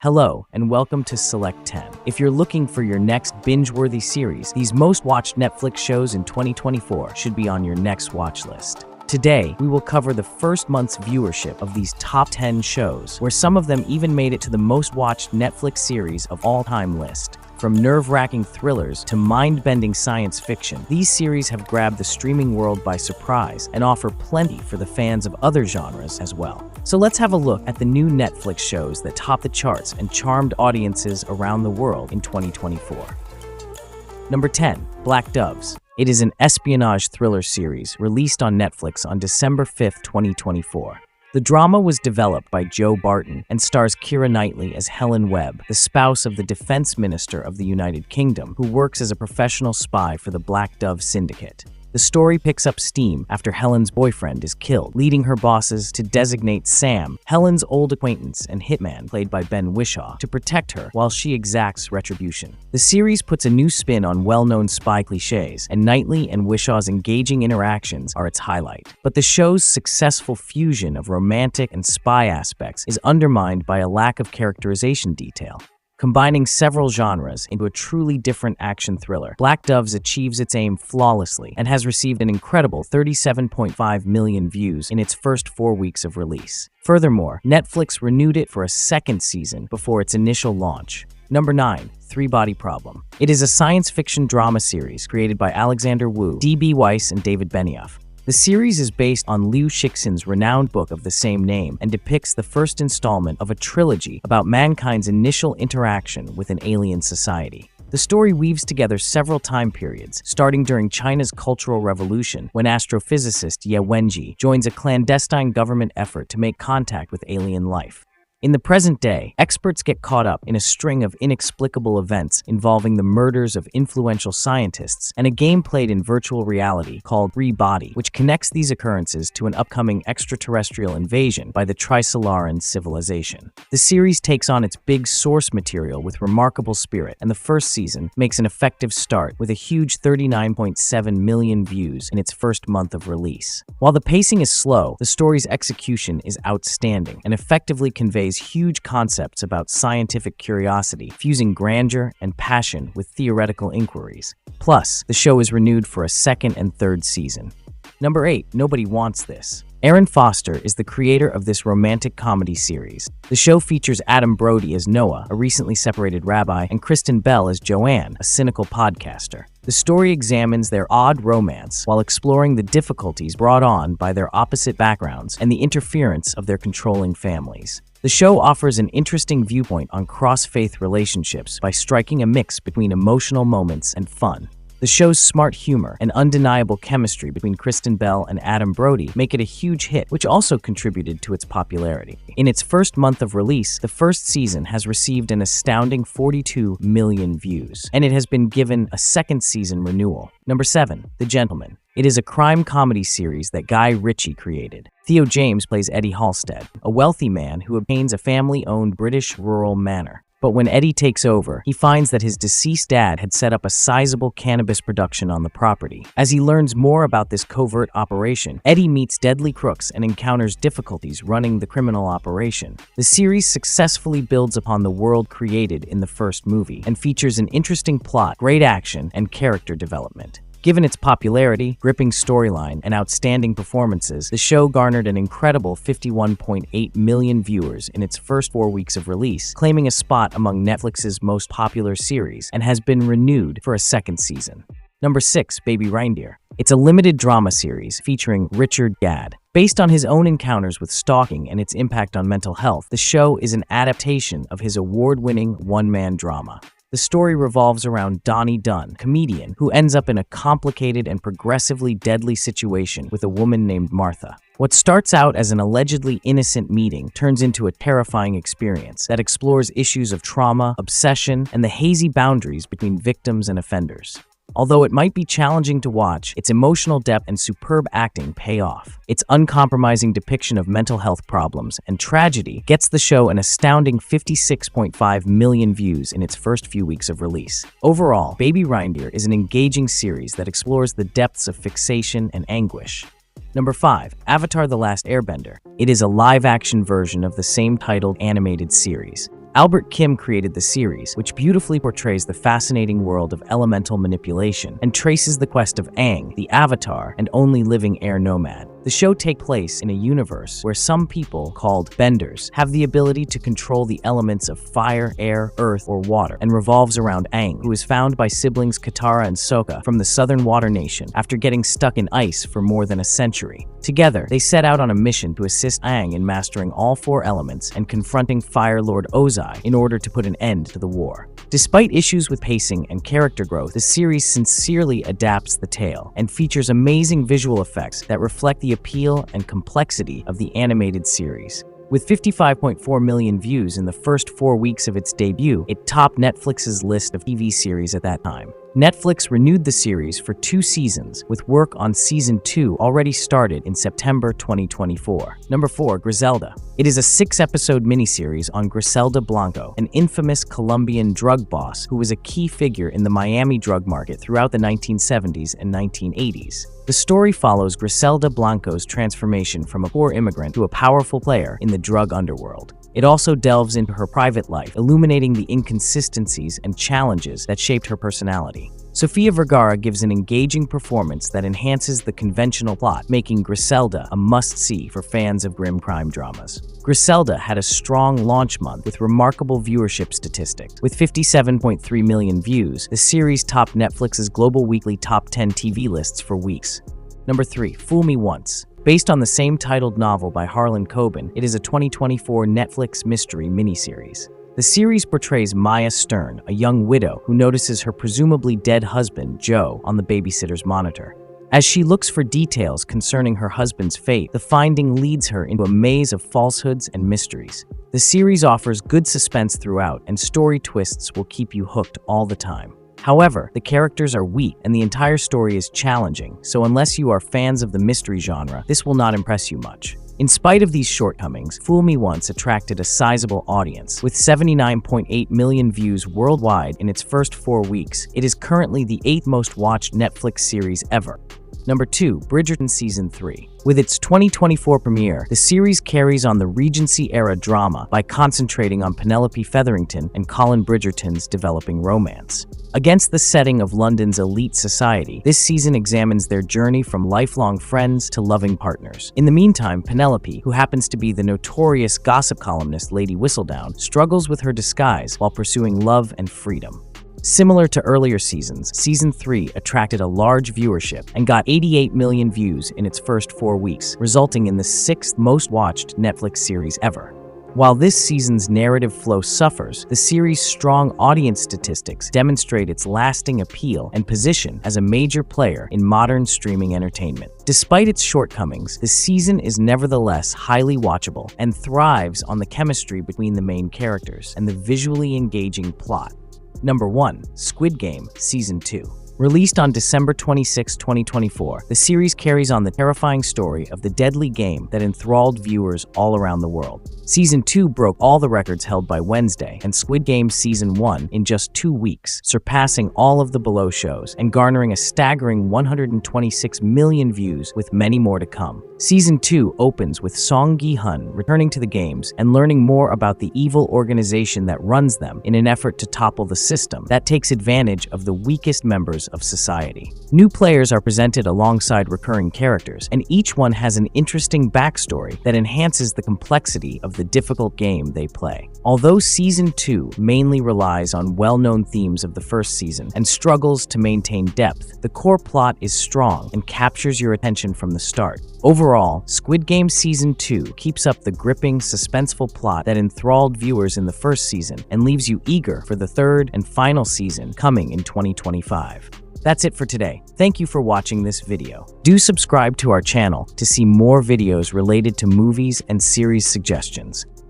Hello, and welcome to Select 10. If you're looking for your next binge-worthy series, these most-watched Netflix shows in 2024 should be on your next watch list. Today, we will cover the first month's viewership of these top 10 shows, where some of them even made it to the most-watched Netflix series of all-time list. From nerve-wracking thrillers to mind-bending science fiction, these series have grabbed the streaming world by surprise and offer plenty for the fans of other genres as well. So let's have a look at the new Netflix shows that topped the charts and charmed audiences around the world in 2024. Number 10. Black Doves. It is an espionage thriller series released on Netflix on December 5, 2024. The drama was developed by Joe Barton and stars Keira Knightley as Helen Webb, the spouse of the Defense Minister of the United Kingdom, who works as a professional spy for the Black Dove Syndicate. The story picks up steam after Helen's boyfriend is killed, leading her bosses to designate Sam, Helen's old acquaintance and hitman, played by Ben Whishaw, to protect her while she exacts retribution. The series puts a new spin on well-known spy cliches, and Knightley and Whishaw's engaging interactions are its highlight. But the show's successful fusion of romantic and spy aspects is undermined by a lack of characterization detail. Combining several genres into a truly different action thriller, Black Doves achieves its aim flawlessly and has received an incredible 37.5 million views in its first 4 weeks of release. Furthermore, Netflix renewed it for a second season before its initial launch. Number 9. Three Body Problem. It is a science fiction drama series created by Alexander Wu, D.B. Weiss, and David Benioff. The series is based on Liu Cixin's renowned book of the same name and depicts the first installment of a trilogy about mankind's initial interaction with an alien society. The story weaves together several time periods, starting during China's Cultural Revolution, when astrophysicist Ye Wenji joins a clandestine government effort to make contact with alien life. In the present day, experts get caught up in a string of inexplicable events involving the murders of influential scientists and a game played in virtual reality called Three Body, which connects these occurrences to an upcoming extraterrestrial invasion by the Trisolaran civilization. The series takes on its big source material with remarkable spirit, and the first season makes an effective start with a huge 39.7 million views in its first month of release. While the pacing is slow, the story's execution is outstanding and effectively conveys huge concepts about scientific curiosity, fusing grandeur and passion with theoretical inquiries. Plus, the show is renewed for a second and third season. Number 8. Nobody Wants This. Aaron Foster is the creator of this romantic comedy series. The show features Adam Brody as Noah, a recently separated rabbi, and Kristen Bell as Joanne, a cynical podcaster. The story examines their odd romance while exploring the difficulties brought on by their opposite backgrounds and the interference of their controlling families. The show offers an interesting viewpoint on cross-faith relationships by striking a mix between emotional moments and fun. The show's smart humor and undeniable chemistry between Kristen Bell and Adam Brody make it a huge hit, which also contributed to its popularity. In its first month of release, the first season has received an astounding 42 million views, and it has been given a second season renewal. Number 7. The Gentleman. It is a crime comedy series that Guy Ritchie created. Theo James plays Eddie Halstead, a wealthy man who obtains a family-owned British rural manor. But when Eddie takes over, he finds that his deceased dad had set up a sizable cannabis production on the property. As he learns more about this covert operation, Eddie meets deadly crooks and encounters difficulties running the criminal operation. The series successfully builds upon the world created in the first movie and features an interesting plot, great action, and character development. Given its popularity, gripping storyline, and outstanding performances, the show garnered an incredible 51.8 million viewers in its first 4 weeks of release, claiming a spot among Netflix's most popular series, and has been renewed for a second season. Number 6. Baby Reindeer. It's a limited drama series featuring Richard Gadd. Based on his own encounters with stalking and its impact on mental health, the show is an adaptation of his award-winning one-man drama. The story revolves around Donnie Dunn, a comedian who ends up in a complicated and progressively deadly situation with a woman named Martha. What starts out as an allegedly innocent meeting turns into a terrifying experience that explores issues of trauma, obsession, and the hazy boundaries between victims and offenders. Although it might be challenging to watch, its emotional depth and superb acting pay off. Its uncompromising depiction of mental health problems and tragedy gets the show an astounding 56.5 million views in its first few weeks of release. Overall, Baby Reindeer is an engaging series that explores the depths of fixation and anguish. Number 5. Avatar: The Last Airbender. It is a live-action version of the same titled animated series. Albert Kim created the series, which beautifully portrays the fascinating world of elemental manipulation and traces the quest of Aang, the Avatar and only living air nomad. The show takes place in a universe where some people, called benders, have the ability to control the elements of fire, air, earth, or water, and revolves around Aang, who is found by siblings Katara and Sokka from the Southern Water Nation after getting stuck in ice for more than a century. Together, they set out on a mission to assist Aang in mastering all four elements and confronting Fire Lord Ozai in order to put an end to the war. Despite issues with pacing and character growth, the series sincerely adapts the tale and features amazing visual effects that reflect the appeal and complexity of the animated series. With 55.4 million views in the first 4 weeks of its debut, it topped Netflix's list of TV series at that time. Netflix renewed the series for 2 seasons, with work on Season 2 already started in September 2024. Number 4. Griselda. It is a 6-episode miniseries on Griselda Blanco, an infamous Colombian drug boss who was a key figure in the Miami drug market throughout the 1970s and 1980s. The story follows Griselda Blanco's transformation from a poor immigrant to a powerful player in the drug underworld. It also delves into her private life, illuminating the inconsistencies and challenges that shaped her personality. Sofia Vergara gives an engaging performance that enhances the conventional plot, making Griselda a must-see for fans of grim crime dramas. Griselda had a strong launch month with remarkable viewership statistics. With 57.3 million views, the series topped Netflix's global weekly top 10 TV lists for weeks. Number 3. Fool Me Once. Based on the same titled novel by Harlan Coben, it is a 2024 Netflix mystery miniseries. The series portrays Maya Stern, a young widow who notices her presumably dead husband, Joe, on the babysitter's monitor. As she looks for details concerning her husband's fate, the finding leads her into a maze of falsehoods and mysteries. The series offers good suspense throughout, and story twists will keep you hooked all the time. However, the characters are weak and the entire story is challenging, so unless you are fans of the mystery genre, this will not impress you much. In spite of these shortcomings, Fool Me Once attracted a sizable audience. With 79.8 million views worldwide in its first 4 weeks, it is currently the 8th most watched Netflix series ever. Number 2. Bridgerton Season 3. With its 2024 premiere, the series carries on the Regency-era drama by concentrating on Penelope Featherington and Colin Bridgerton's developing romance. Against the setting of London's elite society, this season examines their journey from lifelong friends to loving partners. In the meantime, Penelope, who happens to be the notorious gossip columnist Lady Whistledown, struggles with her disguise while pursuing love and freedom. Similar to earlier seasons, Season 3 attracted a large viewership and got 88 million views in its first 4 weeks, resulting in the 6th most watched Netflix series ever. While this season's narrative flow suffers, the series' strong audience statistics demonstrate its lasting appeal and position as a major player in modern streaming entertainment. Despite its shortcomings, the season is nevertheless highly watchable and thrives on the chemistry between the main characters and the visually engaging plot. Number 1. Squid Game Season 2. Released on December 26, 2024, the series carries on the terrifying story of the deadly game that enthralled viewers all around the world. Season 2 broke all the records held by Wednesday and Squid Game Season 1 in just 2 weeks, surpassing all of the below shows and garnering a staggering 126 million views, with many more to come. Season 2 opens with Song Gi-hun returning to the games and learning more about the evil organization that runs them in an effort to topple the system that takes advantage of the weakest members of society. New players are presented alongside recurring characters, and each one has an interesting backstory that enhances the complexity of the difficult game they play. Although Season 2 mainly relies on well-known themes of the first season and struggles to maintain depth, the core plot is strong and captures your attention from the start. Overall, Squid Game Season 2 keeps up the gripping, suspenseful plot that enthralled viewers in the first season and leaves you eager for the third and final season coming in 2025. That's it for today. Thank you for watching this video. Do subscribe to our channel to see more videos related to movies and series suggestions.